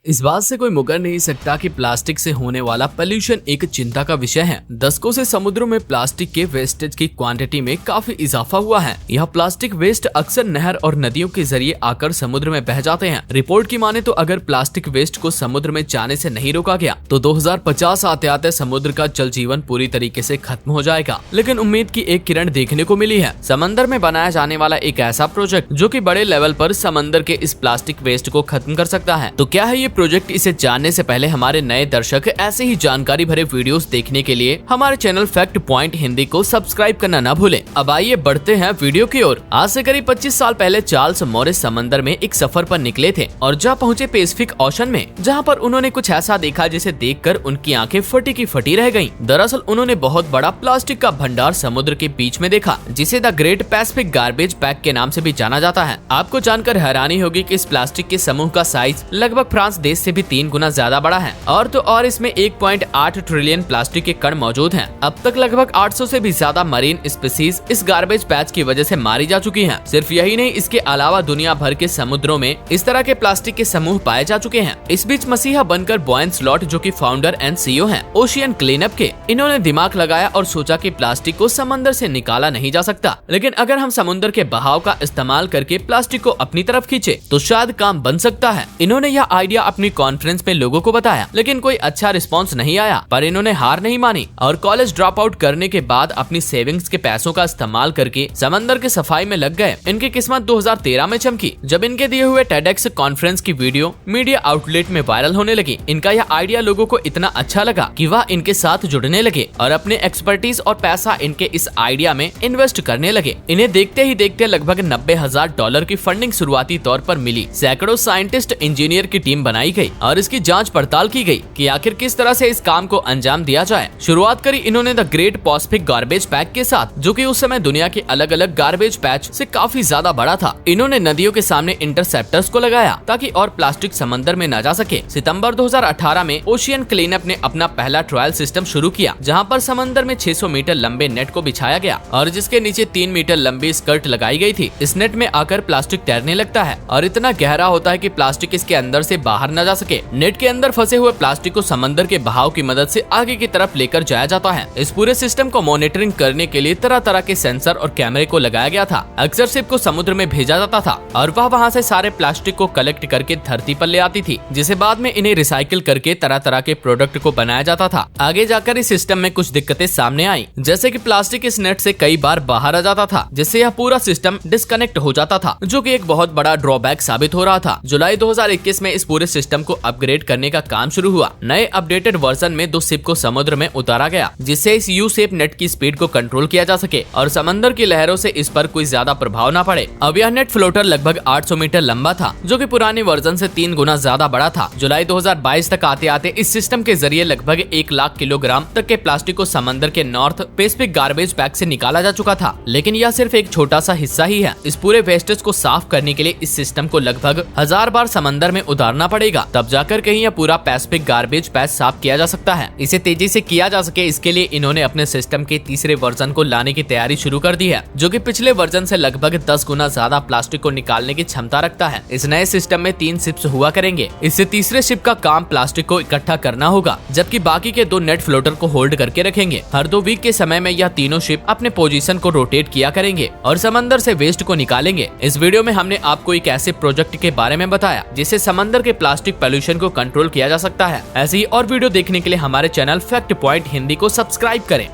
इस बात से कोई मुकर नहीं सकता कि प्लास्टिक से होने वाला पोल्यूशन एक चिंता का विषय है। दशकों से समुद्रों में प्लास्टिक के वेस्टेज की क्वांटिटी में काफी इजाफा हुआ है। यह प्लास्टिक वेस्ट अक्सर नहर और नदियों के जरिए आकर समुद्र में बह जाते हैं। रिपोर्ट की माने तो अगर प्लास्टिक वेस्ट को समुद्र में जाने से नहीं रोका गया तो 2050 आते आते समुद्र का जल जीवन पूरी तरीके से खत्म हो जाएगा। लेकिन उम्मीद की एक किरण देखने को मिली है। समंदर में बनाया जाने वाला एक ऐसा प्रोजेक्ट जो कि बड़े लेवल पर समंदर के इस प्लास्टिक वेस्ट को खत्म कर सकता है। तो क्या है ये प्रोजेक्ट? इसे जानने से पहले हमारे नए दर्शक ऐसे ही जानकारी भरे वीडियोस देखने के लिए हमारे चैनल फैक्ट पॉइंट हिंदी को सब्सक्राइब करना ना भूलें। अब आइए बढ़ते हैं वीडियो की ओर। आज से करीब 25 साल पहले चार्ल्स मॉरिस समंदर में एक सफर पर निकले थे और जा पहुंचे पैसिफिक ओशन में, जहां पर उन्होंने कुछ ऐसा देखा जिसे देखकर उनकी आंखें फटी की फटी रह गईं। दरअसल उन्होंने बहुत बड़ा प्लास्टिक का भंडार समुद्र के बीच में देखा, जिसे the great Pacific garbage pack के नाम से भी जाना जाता है। आपको जानकर हैरानी होगी कि इस प्लास्टिक के समूह का साइज लगभग फ्रांस देश से भी 3 गुना ज्यादा बड़ा है और तो और इसमें 1.8 ट्रिलियन प्लास्टिक के कण मौजूद हैं। अब तक लगभग 800 से भी ज्यादा मरीन स्पीसीज इस गार्बेज पैच की वजह से मारी जा चुकी हैं। सिर्फ यही नहीं, इसके अलावा दुनिया भर के समुद्रों में इस तरह के प्लास्टिक के समूह पाए जा चुके हैं। इस बीच मसीहा बनकर बॉयन स्लॉट, जो कि फाउंडर एंड सीईओ हैं ओशियन क्लीनअप के, इन्होंने दिमाग लगाया और सोचा कि प्लास्टिक को समंदर से निकाला नहीं जा सकता, लेकिन अगर हम समुद्र के बहाव का इस्तेमाल करके प्लास्टिक को अपनी तरफ खींचे तो शायद काम बन सकता है। इन्होंने यह आइडिया अपनी कॉन्फ्रेंस में लोगों को बताया, लेकिन कोई अच्छा रिस्पांस नहीं आया। पर इन्होंने हार नहीं मानी और कॉलेज ड्रॉप आउट करने के बाद अपनी सेविंग्स के पैसों का इस्तेमाल करके समंदर की सफाई में लग गए। इनकी किस्मत 2013 में चमकी, जब इनके दिए हुए टेडेक्स कॉन्फ्रेंस की वीडियो मीडिया आउटलेट में वायरल होने लगी। इनका यह आइडिया लोगों को इतना अच्छा लगा कि वह इनके साथ जुड़ने लगे और अपने एक्सपर्टीज और पैसा इनके इस आइडिया में इन्वेस्ट करने लगे। इन्हें देखते ही देखते लगभग $90,000 की फंडिंग शुरुआती तौर पर मिली। सैकड़ों साइंटिस्ट इंजीनियर की टीम बनाई गई और इसकी जांच पड़ताल की गई कि आखिर किस तरह से इस काम को अंजाम दिया जाए। शुरुआत करी इन्होंने the great Pacific garbage pack के साथ, जो कि उस समय दुनिया के अलग अलग गार्बेज पैच से काफी ज्यादा बड़ा था। इन्होंने नदियों के सामने इंटरसेप्टर्स को लगाया ताकि और प्लास्टिक समंदर में न जा सके। सितंबर 2018 में ओशियन क्लीनअप ने अपना पहला ट्रायल सिस्टम शुरू किया, जहां पर समंदर में 600 मीटर लंबे नेट को बिछाया गया और जिसके नीचे 3 मीटर लंबी स्कर्ट लगाई गई थी। इस नेट में आकर प्लास्टिक तैरने लगता है और इतना गहरा होता है कि प्लास्टिक इसके अंदर से बाहर न जा सके। नेट के अंदर फंसे हुए प्लास्टिक को समंदर के बहाव की मदद से आगे की तरफ लेकर जाया जाता है। इस पूरे सिस्टम को मॉनिटरिंग करने के लिए तरह तरह के सेंसर और कैमरे को लगाया गया था। अक्सर शिप को समुद्र में भेजा जाता था और वह वहां से सारे प्लास्टिक को कलेक्ट करके धरती पर ले आती थी, जिसे बाद में इन्हें रिसाइकिल करके तरह तरह के प्रोडक्ट को बनाया जाता था। आगे जाकर इस सिस्टम में कुछ दिक्कतें सामने आई, जैसे कि प्लास्टिक इस नेट से कई बार बाहर आ जाता था, जिससे यह पूरा सिस्टम डिस्कनेक्ट हो जाता था, जो कि एक बहुत बड़ा ड्रॉबैक साबित हो रहा था। जुलाई 2021 में इस पूरे सिस्टम को अपग्रेड करने का काम शुरू हुआ। नए अपडेटेड वर्जन में 2 शिप को समुद्र में उतारा गया, जिससे इस यू शेप नेट की स्पीड को कंट्रोल किया जा सके और समंदर की लहरों से इस पर कोई ज्यादा प्रभाव न पड़े। अब यह नेट फ्लोटर लगभग 800 मीटर लंबा था, जो कि पुराने वर्जन से 3 गुना ज्यादा बड़ा था। जुलाई 2022 तक आते आते इस सिस्टम के जरिए लगभग 1 लाख किलोग्राम तक के प्लास्टिक को समंदर के नॉर्थ पैसिफिक गार्बेज पैक से निकाला जा चुका था। लेकिन यह सिर्फ एक छोटा सा हिस्सा ही है। इस पूरे वेस्टेज को साफ करने के लिए इस सिस्टम को लगभग 1000 बार समंदर में उतारना पड़ेगा, तब जाकर कहीं यह पूरा पैसिफिक गार्बेज पैच साफ किया जा सकता है। इसे तेजी से किया जा सके, इसके लिए इन्होंने अपने सिस्टम के तीसरे वर्जन को लाने की तैयारी शुरू कर दी है, जो कि पिछले वर्जन से लगभग 10 गुना ज्यादा प्लास्टिक को निकालने की क्षमता रखता है। इस नए सिस्टम में 3 शिप्स हुआ करेंगे। इससे तीसरे शिप का काम प्लास्टिक को इकट्ठा करना होगा, जबकि बाकी के 2 नेट फ्लोटर को होल्ड करके रखेंगे। हर 2 वीक के समय में यह तीनों शिप अपने पोजीशन को रोटेट किया करेंगे और समंदर से वेस्ट को निकालेंगे। इस वीडियो में हमने आपको एक ऐसे प्रोजेक्ट के बारे में बताया जिससे समंदर के प्लास्टिक पोल्यूशन को कंट्रोल किया जा सकता है। ऐसी और वीडियो देखने के लिए हमारे चैनल फैक्ट पॉइंट हिंदी को सब्सक्राइब करें।